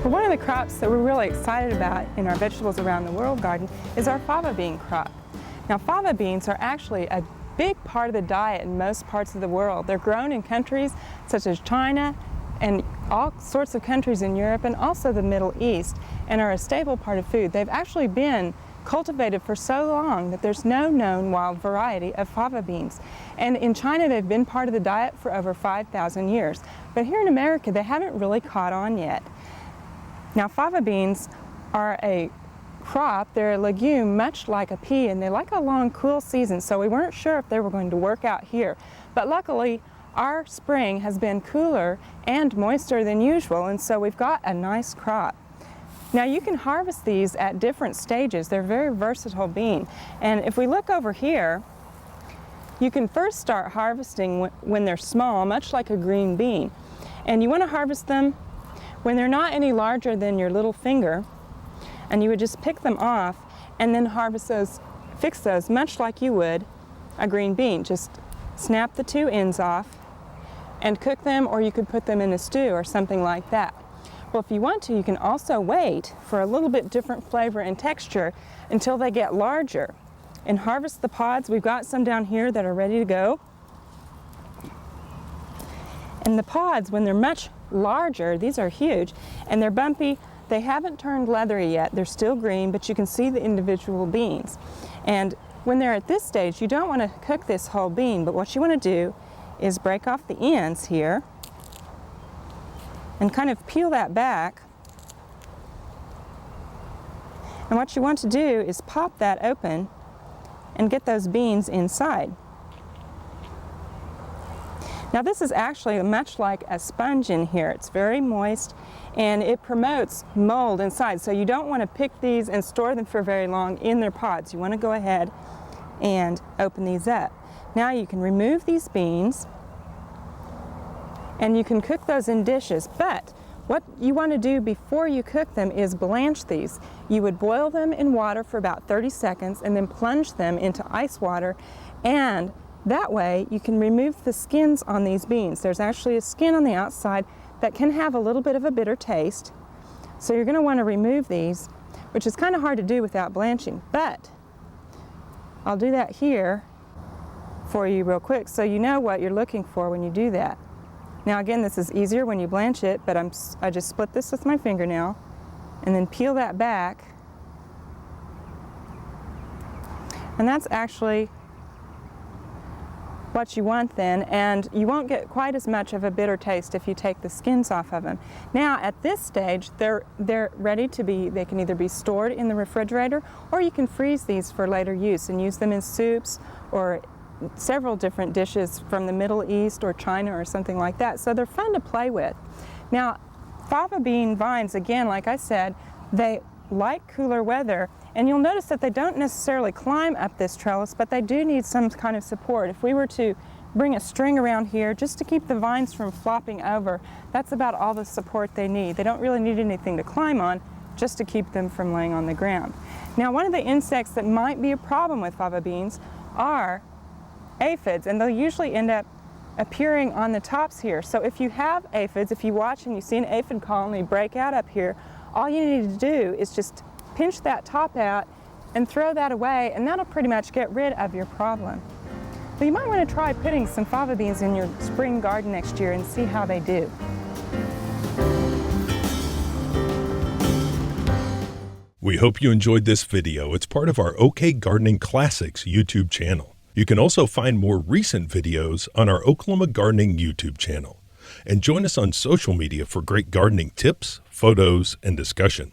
Well, one of the crops that we're really excited about in our Vegetables Around the World garden is our fava bean crop. Now, fava beans are actually a big part of the diet in most parts of the world. They're grown in countries such as China and all sorts of countries in Europe and also the Middle East, and are a staple part of food. They've actually been cultivated for so long that there's no known wild variety of fava beans. And in China, they've been part of the diet for over 5,000 years. But here in America, they haven't really caught on yet. Now, fava beans are a crop, they're a legume much like a pea, and they like a long, cool season, so we weren't sure if they were going to work out here. But luckily, our spring has been cooler and moister than usual, and so we've got a nice crop. Now, you can harvest these at different stages. They're a very versatile bean. And if we look over here, you can first start harvesting when they're small, much like a green bean. And you want to harvest them when they're not any larger than your little finger, and you would just pick them off and then harvest those, fix those much like you would a green bean. Just snap the two ends off and cook them, or you could put them in a stew or something like that. Well, if you want to, you can also wait for a little bit different flavor and texture until they get larger and harvest the pods. We've got some down here that are ready to go. And the pods, when they're much larger, these are huge, and they're bumpy. They haven't turned leathery yet. They're still green, but you can see the individual beans. And when they're at this stage, you don't want to cook this whole bean, but what you want to do is break off the ends here and kind of peel that back. And what you want to do is pop that open and get those beans inside. Now, this is actually much like a sponge in here. It's very moist and it promotes mold inside. So you don't want to pick these and store them for very long in their pods. You want to go ahead and open these up. Now you can remove these beans and you can cook those in dishes, but what you want to do before you cook them is blanch these. You would boil them in water for about 30 seconds and then plunge them into ice water, and that way you can remove the skins on these beans. There's actually a skin on the outside that can have a little bit of a bitter taste, so you're going to want to remove these, which is kind of hard to do without blanching, but I'll do that here for you real quick so you know what you're looking for when you do that. Now again, this is easier when you blanch it, but I just split this with my fingernail and then peel that back. And that's actually what you want then, and you won't get quite as much of a bitter taste if you take the skins off of them. Now at this stage, they're ready to be, they can either be stored in the refrigerator or you can freeze these for later use and use them in soups or several different dishes from the Middle East or China or something like that. So they're fun to play with. Now, fava bean vines, again, like I said, they like cooler weather, and you'll notice that they don't necessarily climb up this trellis, but they do need some kind of support. If we were to bring a string around here just to keep the vines from flopping over, that's about all the support they need. They don't really need anything to climb on, just to keep them from laying on the ground. Now, one of the insects that might be a problem with fava beans are aphids, and they'll usually end up appearing on the tops here. So if you have aphids, if you watch and you see an aphid colony break out up here, all you need to do is just pinch that top out and throw that away, and that'll pretty much get rid of your problem. But you might want to try putting some fava beans in your spring garden next year and see how they do. We hope you enjoyed this video. It's part of our OK Gardening Classics YouTube channel. You can also find more recent videos on our Oklahoma Gardening YouTube channel. And join us on social media for great gardening tips, photos, and discussion.